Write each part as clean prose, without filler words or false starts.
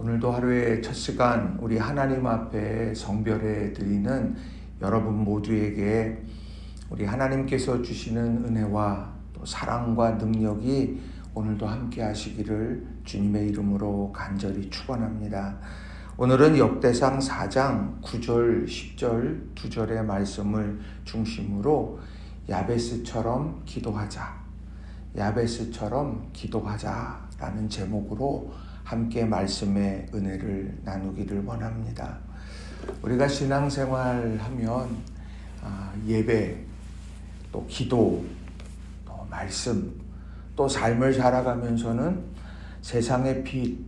오늘도 하루의 첫 시간 우리 하나님 앞에 성별해 드리는 여러분 모두에게 우리 하나님께서 주시는 은혜와 또 사랑과 능력이 오늘도 함께 하시기를 주님의 이름으로 간절히 축원합니다. 오늘은 역대상 4장 9절, 10절, 2절의 말씀을 중심으로 야베스처럼 기도하자, 야베스처럼 기도하자라는 제목으로 함께 말씀의 은혜를 나누기를 원합니다. 우리가 신앙생활하면 예배, 또 기도, 또 말씀, 또 삶을 살아가면서는 세상의 빛,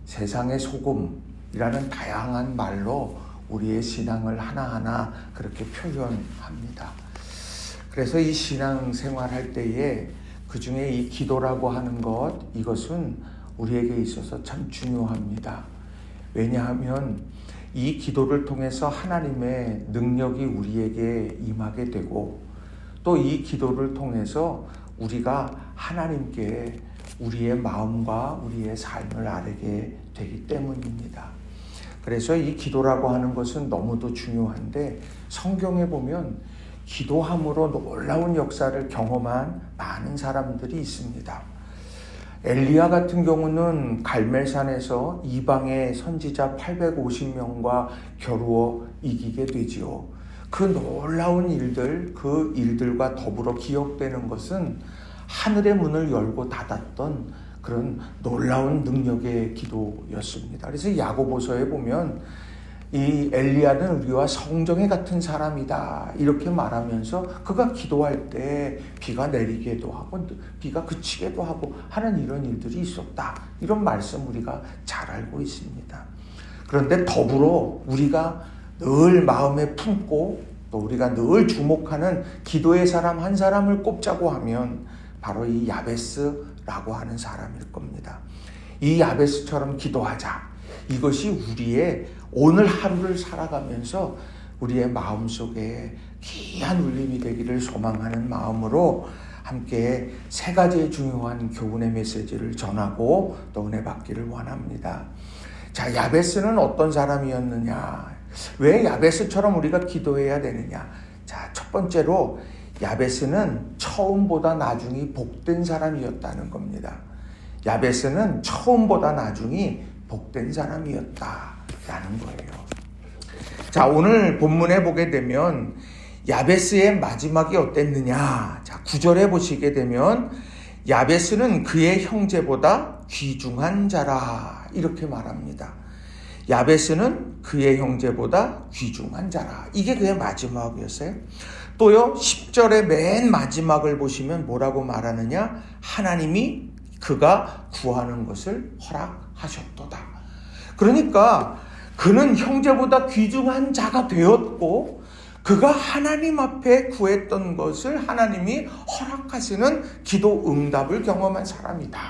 세상의 소금이라는 다양한 말로 우리의 신앙을 하나하나 그렇게 표현합니다. 그래서 이 신앙생활 할 때에 그 중에 이 기도라고 하는 것, 이것은 우리에게 있어서 참 중요합니다. 왜냐하면 이 기도를 통해서 하나님의 능력이 우리에게 임하게 되고, 또 이 기도를 통해서 우리가 하나님께 우리의 마음과 우리의 삶을 아뢰게 되기 때문입니다. 그래서 이 기도라고 하는 것은 너무도 중요한데, 성경에 보면 기도함으로 놀라운 역사를 경험한 많은 사람들이 있습니다. 엘리야 같은 경우는 갈멜산에서 이방의 선지자 850명과 겨루어 이기게 되지요. 그 놀라운 일들, 그 일들과 더불어 기억되는 것은 하늘의 문을 열고 닫았던 그런 놀라운 능력의 기도였습니다. 그래서 야고보서에 보면 이 엘리야는 우리와 성정에 같은 사람이다 이렇게 말하면서 그가 기도할 때 비가 내리기도 하고 비가 그치기도 하고 하는 이런 일들이 있었다, 이런 말씀 우리가 잘 알고 있습니다. 그런데 더불어 우리가 늘 마음에 품고 또 우리가 늘 주목하는 기도의 사람 한 사람을 꼽자고 하면 바로 이 야베스라고 하는 사람일 겁니다. 이 야베스처럼 기도하자, 이것이 우리의 오늘 하루를 살아가면서 우리의 마음속에 귀한 울림이 되기를 소망하는 마음으로 함께 세 가지의 중요한 교훈의 메시지를 전하고 또 은혜 받기를 원합니다. 자, 야베스는 어떤 사람이었느냐? 왜 야베스처럼 우리가 기도해야 되느냐? 자, 첫 번째로 야베스는 처음보다 나중이 복된 사람이었다는 겁니다. 야베스는 처음보다 나중이 복된 사람이었다라는 거예요. 자, 오늘 본문에 보게 되면 야베스의 마지막이 어땠느냐? 자, 9절에 보시게 되면 야베스는 그의 형제보다 귀중한 자라 이렇게 말합니다. 야베스는 그의 형제보다 귀중한 자라. 이게 그의 마지막이었어요. 또요, 10절의 맨 마지막을 보시면 뭐라고 말하느냐? 하나님이 그가 구하는 것을 허락하셨도다. 그러니까 그는 형제보다 귀중한 자가 되었고, 그가 하나님 앞에 구했던 것을 하나님이 허락하시는 기도 응답을 경험한 사람이다.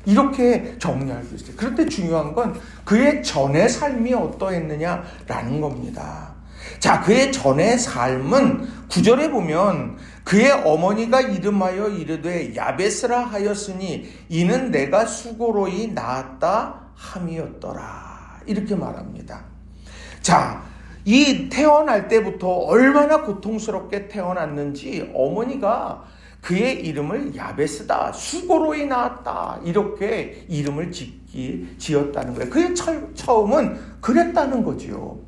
이렇게 정리할 수 있어요. 그런데 중요한 건 그의 전의 삶이 어떠했느냐라는 겁니다. 자, 그의 전의 삶은 9절에 보면 그의 어머니가 이름하여 이르되 야베스라 하였으니 이는 내가 수고로이 낳았다 함이었더라 이렇게 말합니다. 자, 이 태어날 때부터 얼마나 고통스럽게 태어났는지 어머니가 그의 이름을 야베스다, 수고로이 낳았다 이렇게 이름을 지었다는 거예요. 그의 처음은 그랬다는 거지요.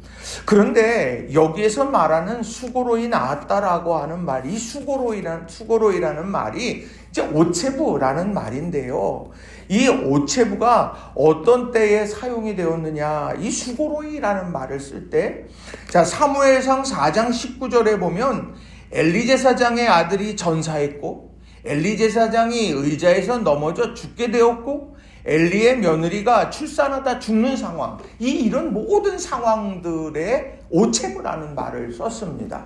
그런데 여기에서 말하는 수고로이 낳았다라고 하는 말이 수고로이라는 말이 이제 오체부라는 말인데요. 이 오체부가 어떤 때에 사용이 되었느냐? 이 수고로이라는 말을 쓸 때, 자, 사무엘상 4장 19절에 보면 엘리 제사장의 아들이 전사했고 엘리 제사장이 의자에서 넘어져 죽게 되었고 엘리의 며느리가 출산하다 죽는 상황, 이런 모든 상황들에 오체부라는 말을 썼습니다.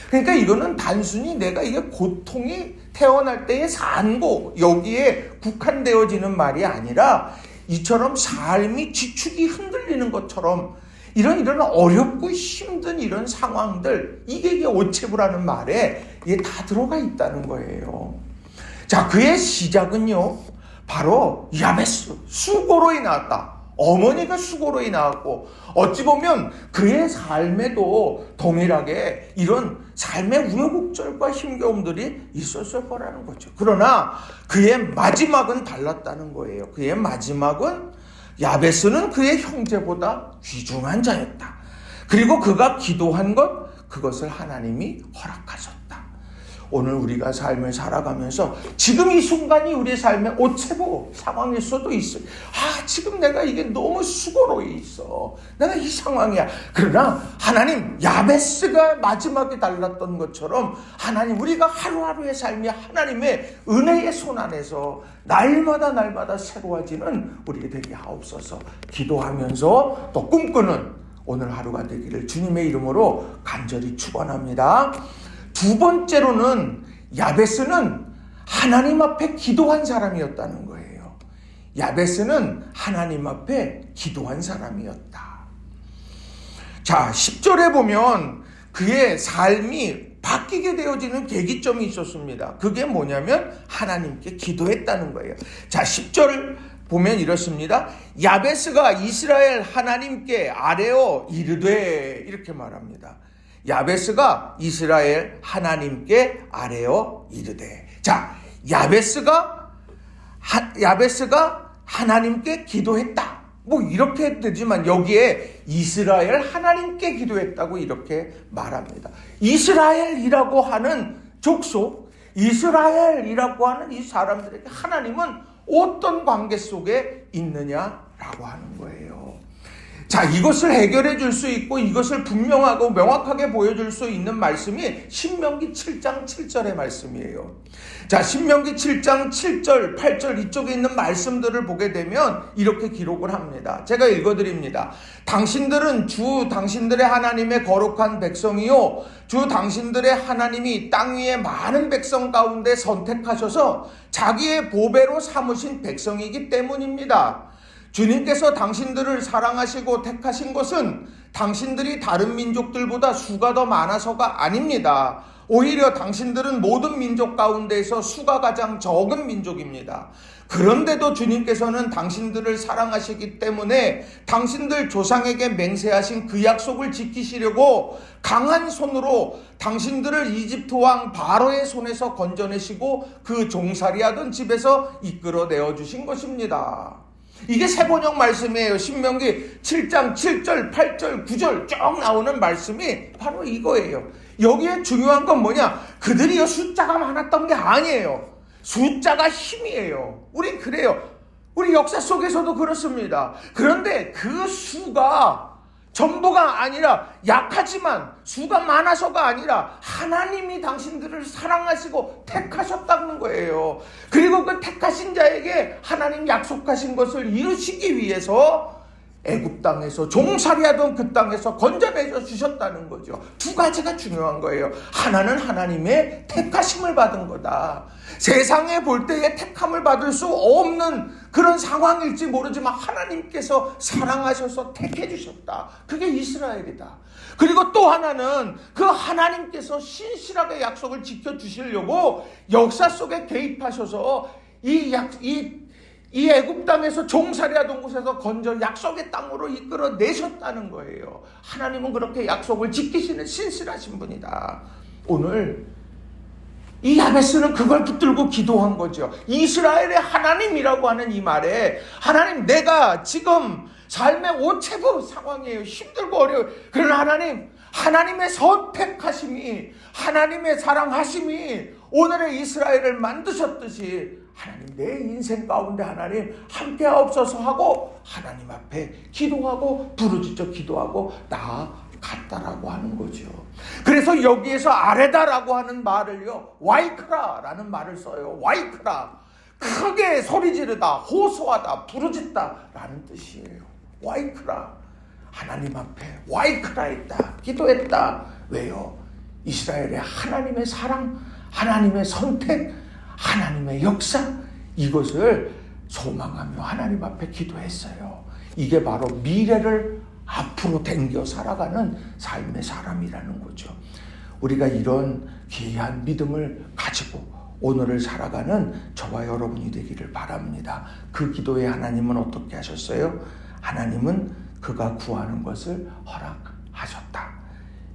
그러니까 이거는 단순히 내가 이게 고통이 태어날 때의 산고 여기에 국한되어지는 말이 아니라 이처럼 삶이 지축이 흔들리는 것처럼 이런 어렵고 힘든 이런 상황들, 이게 오체부라는 말에 이게 다 들어가 있다는 거예요. 자, 그의 시작은요, 바로 야베스, 수고로이 나왔다. 어머니가 수고로 낳았고 어찌 보면 그의 삶에도 동일하게 이런 삶의 우여곡절과 힘겨움들이 있었을 거라는 거죠. 그러나 그의 마지막은 달랐다는 거예요. 그의 마지막은 야베스는 그의 형제보다 귀중한 자였다. 그리고 그가 기도한 그것을 하나님이 허락하셨다. 오늘 우리가 삶을 살아가면서 지금 이 순간이 우리의 삶의 오체보 상황일 수도 있어요. 지금 내가 이게 너무 수고로이 있어. 내가 이 상황이야. 그러나 하나님, 야베스가 마지막에 달랐던 것처럼 하나님, 우리가 하루하루의 삶이 하나님의 은혜의 손 안에서 날마다 새로워지는 우리가 되게 하옵소서. 기도하면서 또 꿈꾸는 오늘 하루가 되기를 주님의 이름으로 간절히 축원합니다. 두 번째로는 야베스는 하나님 앞에 기도한 사람이었다는 거예요. 야베스는 하나님 앞에 기도한 사람이었다. 자, 10절에 보면 그의 삶이 바뀌게 되어지는 계기점이 있었습니다. 그게 뭐냐면 하나님께 기도했다는 거예요. 자, 10절 보면 이렇습니다. 야베스가 이스라엘 하나님께 아뢰어 이르되, 이렇게 말합니다. 야베스가 이스라엘 하나님께 아뢰어 이르되. 자, 야베스가 하나님께 기도했다. 뭐 이렇게 되지만 여기에 이스라엘 하나님께 기도했다고 이렇게 말합니다. 이스라엘이라고 하는 족속, 이스라엘이라고 하는 이 사람들에게 하나님은 어떤 관계 속에 있느냐라고 하는 거예요. 자, 이것을 해결해 줄 수 있고 이것을 분명하고 명확하게 보여줄 수 있는 말씀이 신명기 7장 7절의 말씀이에요. 자, 신명기 7장 7절, 8절 이쪽에 있는 말씀들을 보게 되면 이렇게 기록을 합니다. 제가 읽어드립니다. 당신들은 주 당신들의 하나님의 거룩한 백성이요, 주 당신들의 하나님이 땅 위에 많은 백성 가운데 선택하셔서 자기의 보배로 삼으신 백성이기 때문입니다. 주님께서 당신들을 사랑하시고 택하신 것은 당신들이 다른 민족들보다 수가 더 많아서가 아닙니다. 오히려 당신들은 모든 민족 가운데에서 수가 가장 적은 민족입니다. 그런데도 주님께서는 당신들을 사랑하시기 때문에 당신들 조상에게 맹세하신 그 약속을 지키시려고 강한 손으로 당신들을 이집트 왕 바로의 손에서 건져내시고 그 종살이하던 집에서 이끌어내어 주신 것입니다. 이게 세번역 말씀이에요. 신명기 7장 7절, 8절, 9절 쭉 나오는 말씀이 바로 이거예요. 여기에 중요한 건 뭐냐? 그들이요 숫자가 많았던 게 아니에요. 숫자가 힘이에요. 우리 그래요. 우리 역사 속에서도 그렇습니다. 그런데 그 수가 전부가 아니라, 약하지만 수가 많아서가 아니라 하나님이 당신들을 사랑하시고 택하셨다는 거예요. 그리고 그 택하신 자에게 하나님 약속하신 것을 이루시기 위해서 애굽 땅에서 종살이하던 그 땅에서 건져내서 주셨다는 거죠. 두 가지가 중요한 거예요. 하나는 하나님의 택하심을 받은 거다. 세상에 볼 때에 택함을 받을 수 없는 그런 상황일지 모르지만 하나님께서 사랑하셔서 택해 주셨다. 그게 이스라엘이다. 그리고 또 하나는 그 하나님께서 신실하게 약속을 지켜주시려고 역사 속에 개입하셔서 이 애굽 땅에서 종살이하던 곳에서 건져 약속의 땅으로 이끌어내셨다는 거예요. 하나님은 그렇게 약속을 지키시는 신실하신 분이다. 오늘 이 야베스는 그걸 붙들고 기도한 거죠. 이스라엘의 하나님이라고 하는 이 말에, 하나님, 내가 지금 삶의 오체부 상황이에요. 힘들고 어려워요. 그러나 하나님, 하나님의 선택하심이, 하나님의 사랑하심이 오늘의 이스라엘을 만드셨듯이 하나님, 내 인생 가운데 하나님 함께 하옵소서 하고 하나님 앞에 기도하고 부르짖어 기도하고 나아갔다라고 하는 거죠. 그래서 여기에서 아레다라고 하는 말을요, 와이크라라는 말을 써요. 와이크라, 크게 소리 지르다, 호소하다, 부르짖다라는 뜻이에요. 와이크라, 하나님 앞에 와이크라했다, 기도했다. 왜요? 이스라엘의 하나님의 사랑, 하나님의 선택, 하나님의 역사, 이것을 소망하며 하나님 앞에 기도했어요. 이게 바로 미래를 앞으로 당겨 살아가는 삶의 사람이라는 거죠. 우리가 이런 귀한 믿음을 가지고 오늘을 살아가는 저와 여러분이 되기를 바랍니다. 그 기도에 하나님은 어떻게 하셨어요? 하나님은 그가 구하는 것을 허락하셨다.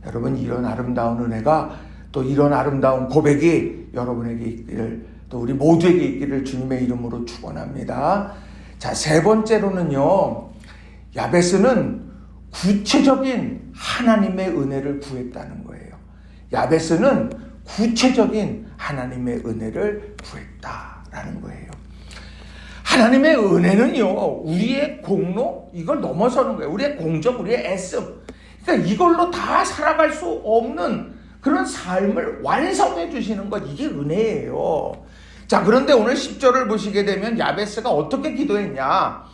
여러분, 이런 아름다운 은혜가, 또 이런 아름다운 고백이 여러분에게 있기를, 또 우리 모두에게 있기를 주님의 이름으로 축원합니다. 자, 세 번째로는요, 야베스는 구체적인 하나님의 은혜를 구했다는 거예요. 야베스는 구체적인 하나님의 은혜를 구했다라는 거예요. 하나님의 은혜는요, 우리의 공로, 이걸 넘어서는 거예요. 우리의 공적, 우리의 애씀. 그러니까 이걸로 다 살아갈 수 없는 그런 삶을 완성해 주시는 것, 이게 은혜예요. 자, 그런데 오늘 10절을 보시게 되면 야베스가 어떻게 기도했냐?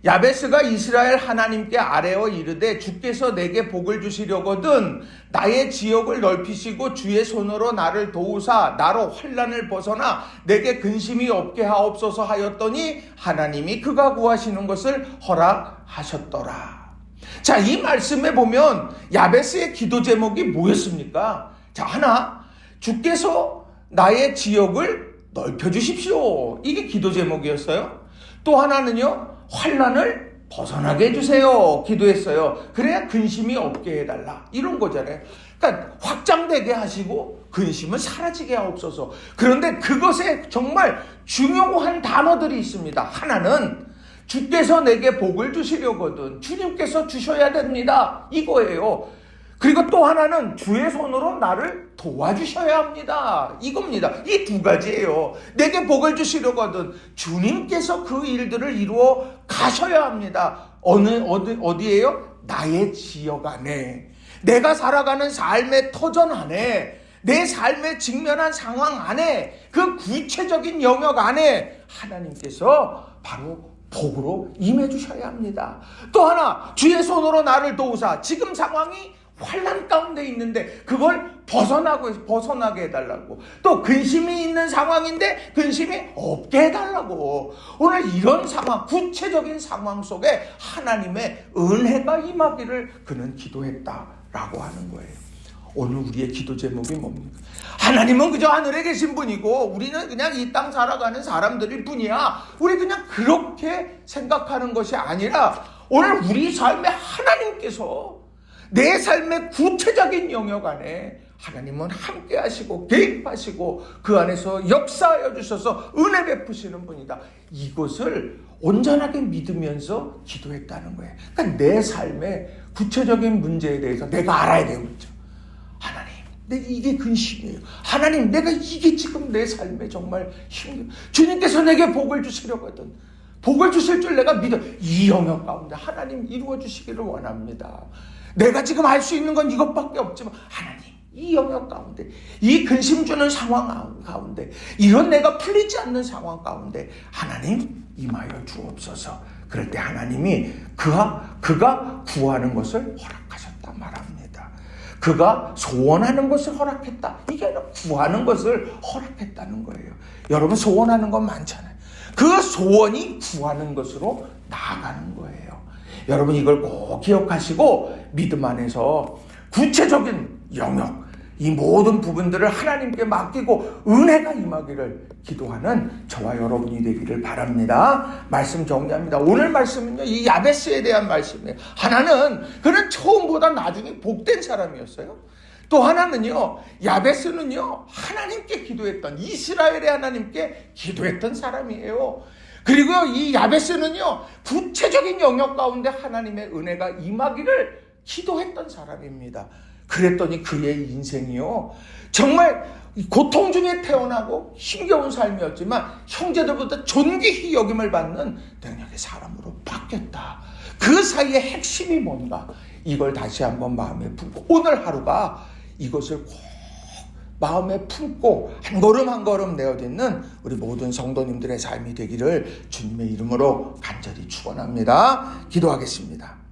야베스가 이스라엘 하나님께 아뢰어 이르되 주께서 내게 복을 주시려거든 나의 지역을 넓히시고 주의 손으로 나를 도우사 나로 환난을 벗어나 내게 근심이 없게 하옵소서 하였더니 하나님이 그가 구하시는 것을 허락하셨더라. 자, 이 말씀에 보면 야베스의 기도 제목이 뭐였습니까? 자, 하나, 주께서 나의 지역을 넓혀주십시오. 이게 기도 제목이었어요. 또 하나는요, 환난을 벗어나게 해주세요. 기도했어요. 그래야 근심이 없게 해달라. 이런 거잖아요. 그러니까 확장되게 하시고 근심은 사라지게 하옵소서. 그런데 그것에 정말 중요한 단어들이 있습니다. 하나는 주께서 내게 복을 주시려거든 주님께서 주셔야 됩니다. 이거예요. 그리고 또 하나는 주의 손으로 나를 도와주셔야 합니다. 이겁니다. 이 두 가지예요. 내게 복을 주시려거든 주님께서 그 일들을 이루어 가셔야 합니다. 어디예요? 나의 지역 안에, 내가 살아가는 삶의 터전 안에, 내 삶에 직면한 상황 안에, 그 구체적인 영역 안에 하나님께서 바로 복으로 임해 주셔야 합니다. 또 하나, 주의 손으로 나를 도우사, 지금 상황이 환난 가운데 있는데 그걸 벗어나게 해달라고. 또 근심이 있는 상황인데 근심이 없게 해달라고. 오늘 이런 상황, 구체적인 상황 속에 하나님의 은혜가 임하기를 그는 기도했다라고 하는 거예요. 오늘 우리의 기도 제목이 뭡니까? 하나님은 그저 하늘에 계신 분이고 우리는 그냥 이 땅 살아가는 사람들일 뿐이야. 우리 그냥 그렇게 생각하는 것이 아니라 오늘 우리 삶에 하나님께서 내 삶의 구체적인 영역 안에 하나님은 함께 하시고 개입하시고 그 안에서 역사하여 주셔서 은혜 베푸시는 분이다. 이것을 온전하게 믿으면서 기도했다는 거예요. 그러니까 내 삶의 구체적인 문제에 대해서 내가 알아야 되는 거죠. 하나님, 내가 이게 근심이에요. 하나님, 내가 이게 지금 내 삶에 정말 힘들어요. 주님께서 내게 복을 주시려거든 복을 주실 줄 내가 믿어. 이 영역 가운데 하나님 이루어 주시기를 원합니다. 내가 지금 할 수 있는 건 이것밖에 없지만 하나님, 이 영역 가운데, 이 근심 주는 상황 가운데, 이런 내가 풀리지 않는 상황 가운데 하나님 임하여 주옵소서. 그럴 때 하나님이 그가 구하는 것을 허락하셨다 말합니다. 그가 소원하는 것을 허락했다. 이게 아니라 구하는 것을 허락했다는 거예요. 여러분, 소원하는 건 많잖아요. 그 소원이 구하는 것으로 나아가는 거예요. 여러분, 이걸 꼭 기억하시고 믿음 안에서 구체적인 영역, 이 모든 부분들을 하나님께 맡기고 은혜가 임하기를 기도하는 저와 여러분이 되기를 바랍니다. 말씀 정리합니다. 오늘 말씀은요, 이 야베스에 대한 말씀이에요. 하나는 그는 처음보다 나중에 복된 사람이었어요. 또 하나는요, 야베스는요, 하나님께 기도했던, 이스라엘의 하나님께 기도했던 사람이에요. 그리고 이 야베스는요, 구체적인 영역 가운데 하나님의 은혜가 임하기를 기도했던 사람입니다. 그랬더니 그의 인생이요, 정말 고통 중에 태어나고 힘겨운 삶이었지만 형제들보다 존귀히 여김을 받는 능력의 사람으로 바뀌었다. 그 사이의 핵심이 뭔가, 이걸 다시 한번 마음에 품고 오늘 하루가 이것을 꼭 마음에 품고 한 걸음 한 걸음 내어딛는 우리 모든 성도님들의 삶이 되기를 주님의 이름으로 간절히 축원합니다. 기도하겠습니다.